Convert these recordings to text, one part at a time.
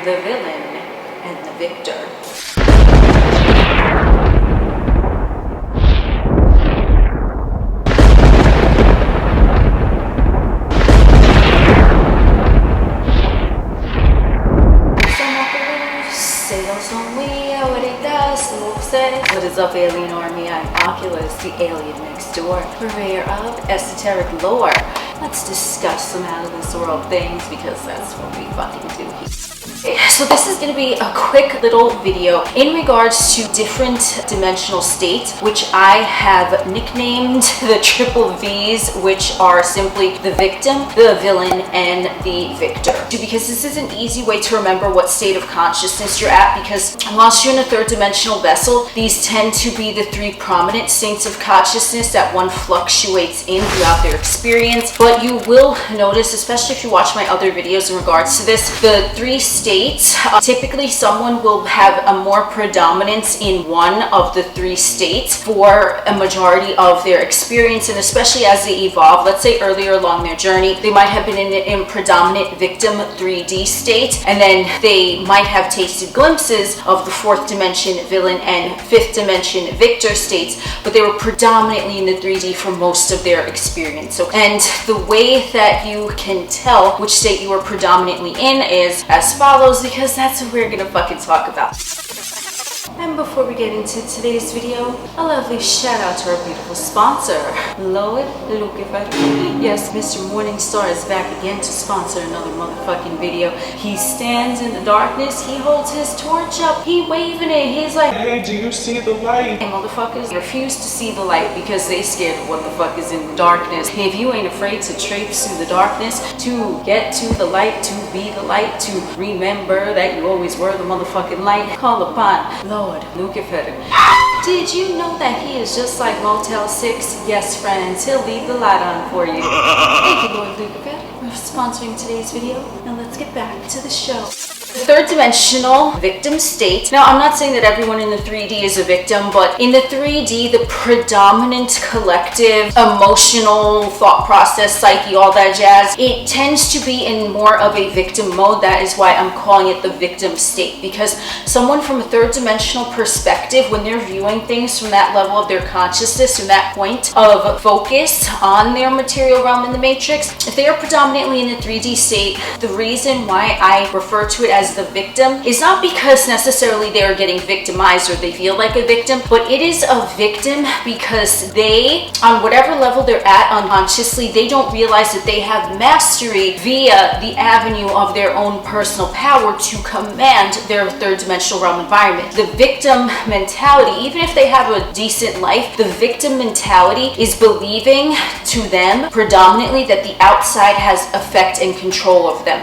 the villain, and the victor. What is up, alien army? I'm Oculus, the alien next door, purveyor of esoteric lore. Let's discuss some out of this world things because that's what we fucking do here. So this is going to be a quick little video in regards to different dimensional states, which I have nicknamed the triple V's, which are simply the victim, the villain, and the victor. Because this is an easy way to remember what state of consciousness you're at, because whilst you're in a third dimensional vessel, these tend to be the three prominent states of consciousness that one fluctuates in throughout their experience. But you will notice, especially if you watch my other videos in regards to this, the three states, typically someone will have a more predominance in one of the three states for a majority of their experience, and especially as they evolve. Let's say earlier along their journey, they might have been in predominant victim 3D state, and then they might have tasted glimpses of the fourth dimension villain and fifth dimension victor states, but they were predominantly in the 3D for most of their experience. And the way that you can tell which state you are predominantly in is as follows, because that's what we're gonna fucking talk about. And before we get into today's video, a lovely shout out to our beautiful sponsor, LucifeR. Yes, Mr. Morningstar is back again to sponsor another motherfucking video. He stands in the darkness, he holds his torch up, he waving it, he's like, hey, do you see the light? Hey, motherfuckers refuse to see the light because they scared of what the fuck is in the darkness. If you ain't afraid to traipse through the darkness, to get to the light, to be the light, to remember that you always were the motherfucking light, call upon Lord LucifeR. Did you know that he is just like Motel 6? Yes, friends, he'll leave the light on for you. Thank you, Lord LucifeR, for sponsoring today's video. Now let's get back to the show. The third dimensional victim state. Now, I'm not saying that everyone in the 3D is a victim, but in the 3D, the predominant collective emotional thought process, psyche, all that jazz, it tends to be in more of a victim mode. That is why I'm calling it the victim state, because someone from a third dimensional perspective, when they're viewing things from that level of their consciousness, from that point of focus on their material realm in the matrix, if they are predominantly in the 3D state, the reason why I refer to it as the victim is not because necessarily they are getting victimized or they feel like a victim, but it is a victim because they, on whatever level they're at unconsciously, they don't realize that they have mastery via the avenue of their own personal power to command their third dimensional realm environment. The victim mentality, even if they have a decent life, the victim mentality is believing to them predominantly that the outside has effect and control of them.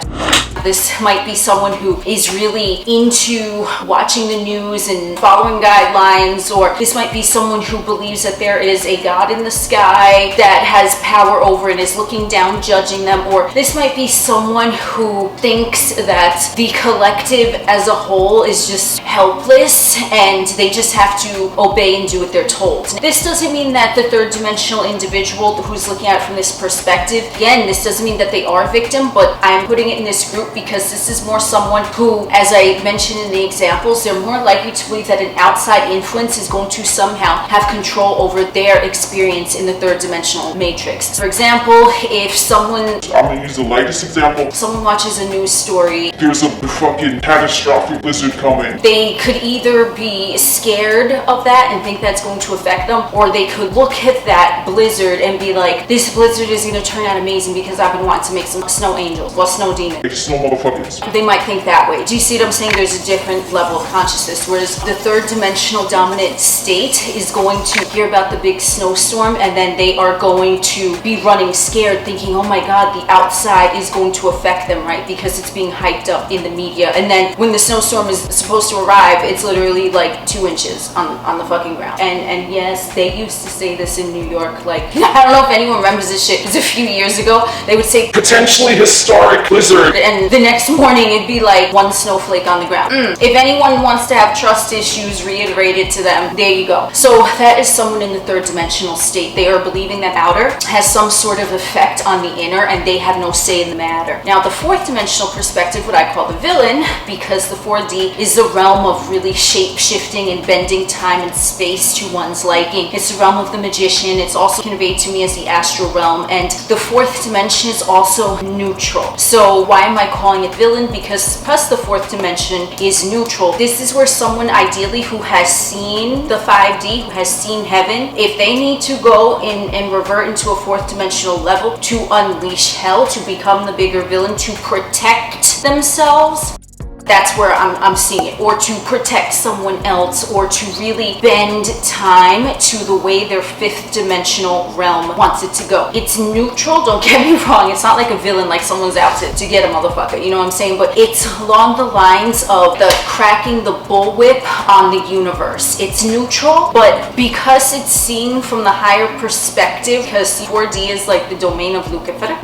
This might be someone who is really into watching the news and following guidelines, or this might be someone who believes that there is a God in the sky that has power over and is looking down, judging them, or this might be someone who thinks that the collective as a whole is just helpless and they just have to obey and do what they're told. This doesn't mean that the third dimensional individual who's looking at it from this perspective, again, this doesn't mean that they are a victim, but I'm putting it in this group because this is more someone who, as I mentioned in the examples, they're more likely to believe that an outside influence is going to somehow have control over their experience in the third dimensional matrix. For example, if someone, I'm gonna use the lightest example. Someone watches a news story, There's a fucking catastrophic blizzard coming. they could either be scared of that and think that's going to affect them, or they could look at that blizzard and be like, this blizzard is going to turn out amazing because I've been wanting to make some snow angels, well, snow demons. It's snow motherfuckers. They might think that way. Do you see what I'm saying? There's a different level of consciousness, whereas the third dimensional dominant state is going to hear about the big snowstorm and then they are going to be running scared thinking, oh my god, the outside is going to affect them, right? Because it's being hyped up in the media. And then when the snowstorm is supposed to arrive, it's literally like 2 inches on the fucking ground. And yes, they used to say this in New York, like, I don't know if anyone remembers this shit, because a few years ago, they would say, Potentially historic blizzard. and the next morning it'd be like one snowflake on the ground. If anyone wants to have trust issues reiterated to them, there you go. So that is someone in the third dimensional state. They are believing that outer has some sort of effect on the inner and they have no say in the matter. Now the fourth dimensional perspective, what I call the villain, because the 4D is the realm of really shape-shifting and bending time and space to one's liking. It's the realm of the magician. It's also conveyed to me as the astral realm, and the fourth dimension is also neutral. So why am I calling it villain? Because the fourth dimension is neutral. This is where someone ideally who has seen the 5D, who has seen heaven, if they need to go in and revert into a fourth dimensional level to unleash hell, to become the bigger villain, to protect themselves, that's where I'm seeing it. Or to protect someone else, or to really bend time to the way their fifth dimensional realm wants it to go. It's neutral, don't get me wrong. It's not like a villain, like someone's out to get a motherfucker, you know what I'm saying? But it's along the lines of the cracking the bullwhip on the universe. It's neutral, but because it's seen from the higher perspective, because 4D is like the domain of LucifeR,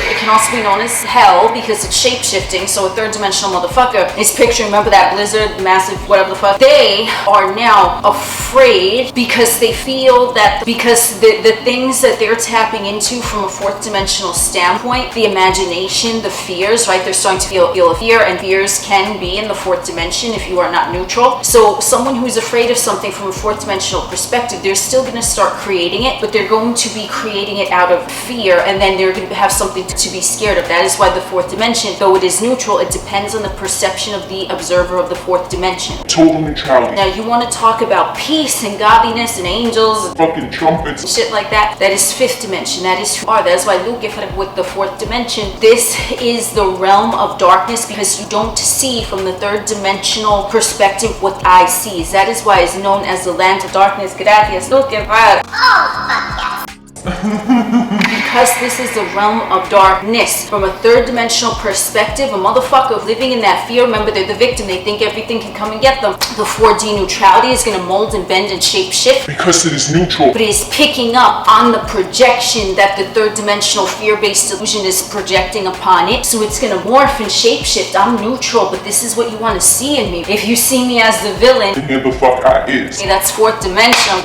it can also be known as hell because it's shape-shifting. So a third dimensional motherfucker is picturing, remember that blizzard, massive whatever the fuck, they are now afraid because they feel that because the things that they're tapping into from a fourth dimensional standpoint, the imagination, the fears, right, they're starting to feel fear, and fears can be in the fourth dimension if you are not neutral. So someone who's afraid of something from a fourth dimensional perspective, they're still going to start creating it, but they're going to be creating it out of fear, and then they're going to have something to be scared of. That is why the fourth dimension, though it is neutral, it depends on the perception of the observer of the fourth dimension. Total neutrality. Now you want to talk about peace and godliness and angels and Fucking trumpets. shit like that. That is fifth dimension. That is who you are. That's why LucifeR with the fourth dimension. This is the realm of darkness because you don't see from the third dimensional perspective what I see. That is why it's known as the land of darkness. Gracias, LucifeR. Because this is the realm of darkness. From a third dimensional perspective, a motherfucker living in that fear, remember they're the victim, they think everything can come and get them. The 4D neutrality is going to mold and bend and shape shift. Because it is neutral. But it is picking up on the projection that the third dimensional fear-based illusion is projecting upon it. So it's going to morph and shape shift. I'm neutral, but this is what you want to see in me. If you see me as the villain, Then here the fuck I is. that's fourth dimensional.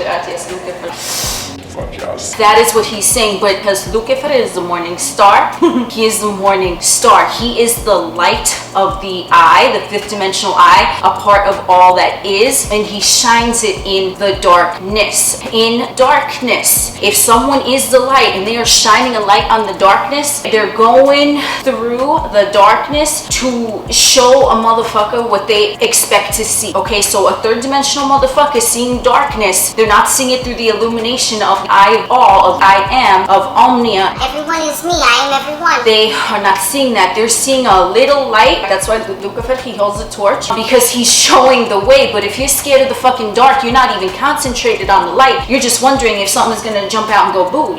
That is what he's saying, but because LucifeR is the morning star, he is the morning star. He is the light of the eye, the fifth dimensional eye, a part of all that is, and he shines it in the darkness. In darkness, if someone is the light and they are shining a light on the darkness, they're going through the darkness to show a motherfucker what they expect to see. Okay, so a third dimensional motherfucker seeing darkness, they're not seeing it through the illumination of I of all, of I am, of omnia. Everyone is me, I am everyone. They are not seeing that. They're seeing a little light. That's why LucifeR, he holds a torch because he's showing the way. But if you're scared of the fucking dark, you're not even concentrated on the light. You're just wondering if something's gonna jump out and go boo.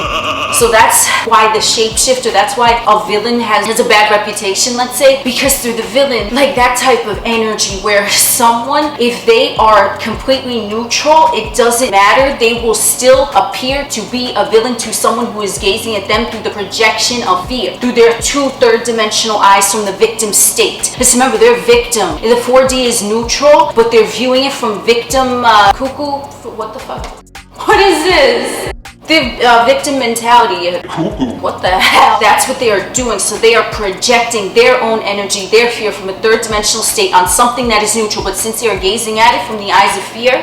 So that's why the shapeshifter, that's why a villain has a bad reputation, let's say, because through the villain, like that type of energy where someone, if they are completely neutral, it doesn't matter, they will still appear to be a villain to someone who is gazing at them through the projection of fear, through their two third dimensional eyes from the victim state. Because remember, they're victim. The 4D is neutral, but they're viewing it from victim cuckoo. What the fuck? What is this? The victim mentality. Cuckoo. What the hell? That's what they are doing. So they are projecting their own energy, their fear from a third dimensional state on something that is neutral. But since they are gazing at it from the eyes of fear,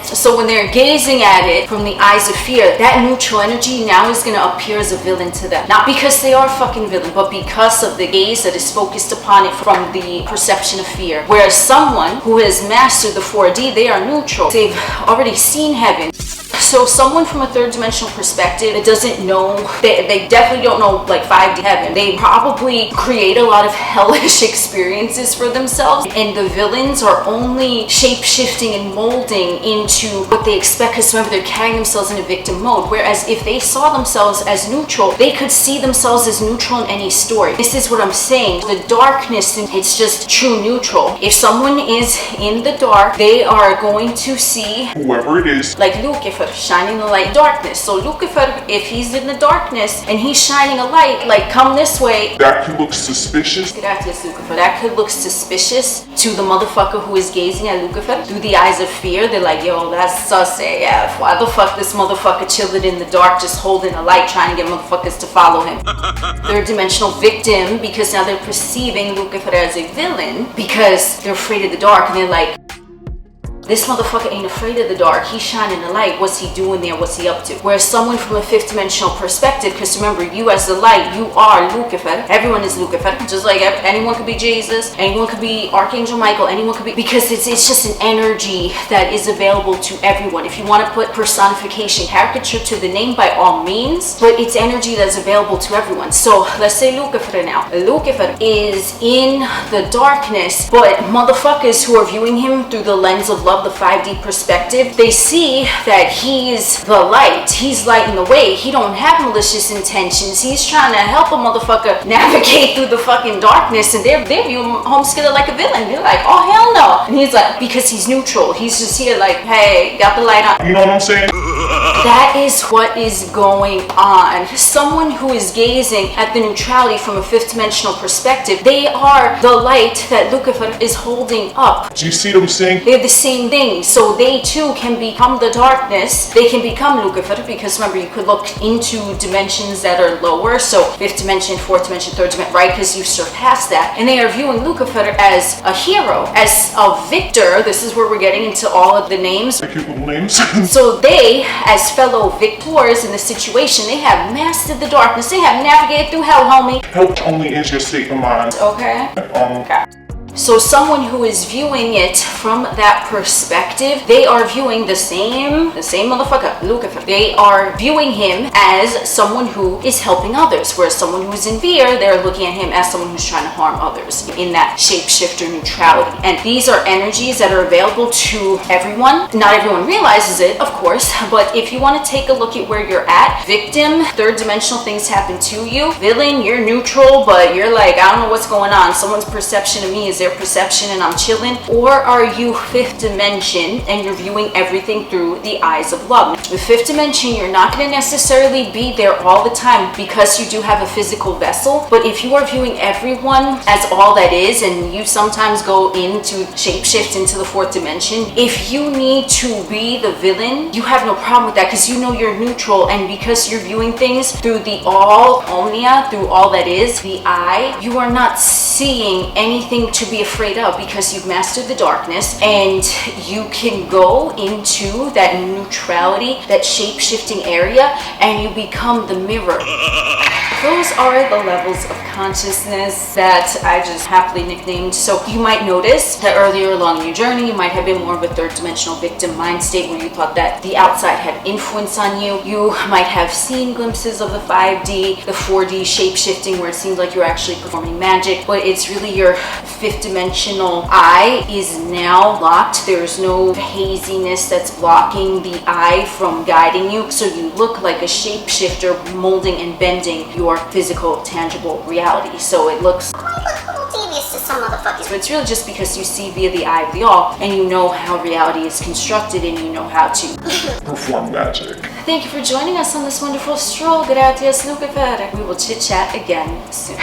so when they're gazing at it from the eyes of fear, that neutral energy now is going to appear as a villain to them. Not because they are fucking villain, but because of the gaze that is focused upon it from the perception of fear. Whereas someone who has mastered the 4D, they are neutral. They've already seen heaven. So someone from a third dimensional perspective that doesn't know, they definitely don't know like 5D heaven. They probably create a lot of hellish experiences for themselves, and the villains are only shape-shifting and molding into what they expect, because remember, they're carrying themselves in a victim mode. Whereas if they saw themselves as neutral, they could see themselves as neutral in any story. This is what I'm saying. The darkness, it's just true neutral. If someone is in the dark, they are going to see Whoever it is. like LucifeR shining the light in darkness. So LucifeR, if he's in the darkness and he's shining a light, like come this way, That could look suspicious. gracias LucifeR, that could look suspicious to the motherfucker who is gazing at LucifeR through the eyes of fear. They're like, yo, that's sus AF. Why the fuck this motherfucker chilling in the dark just holding a light trying to get motherfuckers to follow him? Third dimensional victim, because now they're perceiving LucifeR as a villain because they're afraid of the dark, and they're like, this motherfucker ain't afraid of the dark. He's shining the light. What's he doing there? What's he up to? Whereas someone from a fifth dimensional perspective, because remember, you as the light, you are LucifeR. Everyone is LucifeR. Just like anyone could be Jesus, anyone could be Archangel Michael, anyone could be, because it's just an energy that is available to everyone. If you want to put personification, caricature to the name, by all means, but it's energy that's available to everyone. So let's say LucifeR now. LucifeR is in the darkness, but motherfuckers who are viewing him through the lens of love, the 5D perspective, they see that he's the light. He's lighting the way. He don't have malicious intentions. He's trying to help a motherfucker navigate through the fucking darkness, and they're viewing Homeskiller like a villain. They're like, oh hell no. And he's like, because he's neutral. He's just here like, hey, got the light on. You know what I'm saying? That is what is going on. Someone who is gazing at the neutrality from a fifth dimensional perspective, they are the light that LucifeR is holding up. Do you see what I'm saying? They're the same thing. So they too can become the darkness. They can become LucifeR, because remember, you could look into dimensions that are lower. So fifth dimension, fourth dimension, third dimension, right? Because you surpassed that. And they are viewing LucifeR as a hero, as a victor. This is where we're getting into all of the names. Cute little names. So they, as fellow victors in the situation, they have mastered the darkness. They have navigated through hell, homie. Help only is your state of mind. Okay. Okay. So someone who is viewing it from that perspective, they are viewing the same motherfucker, LucifeR. They are viewing him as someone who is helping others, whereas someone who is in fear, they're looking at him as someone who's trying to harm others in that shapeshifter neutrality. And these are energies that are available to everyone. Not everyone realizes it, of course, but if you want to take a look at where you're at, victim, third dimensional things happen to you. Villain, you're neutral, but you're like, I don't know what's going on. Someone's perception of me is their perception and I'm chilling. Or are you fifth dimension and you're viewing everything through the eyes of love? With fifth dimension, you're not going to necessarily be there all the time because you do have a physical vessel, but if you are viewing everyone as all that is, and you sometimes go into shapeshift into the fourth dimension, if you need to be the villain, you have no problem with that because you know you're neutral, and because you're viewing things through the all omnia, through all that is, the eye, you are not seeing anything to be afraid of because you've mastered the darkness, and you can go into that neutrality, that shape-shifting area, and you become the mirror. Those are the levels of consciousness that I just happily nicknamed. So you might notice that earlier along your journey, you might have been more of a third dimensional victim mind state where you thought that the outside had influence on you. You might have seen glimpses of the 5D, the 4D shape-shifting where it seems like you're actually performing magic, but it's really your fifth dimensional eye is now locked. There's no haziness that's blocking the eye from guiding you. So you look like a shapeshifter molding and bending your physical, tangible reality. So it looks devious to some motherfuckers. So it's really just because you see via the eye of the all, and you know how reality is constructed, and you know how to perform magic. Thank you for joining us on this wonderful stroll. Gracias, LucifeR. We will chit chat again soon.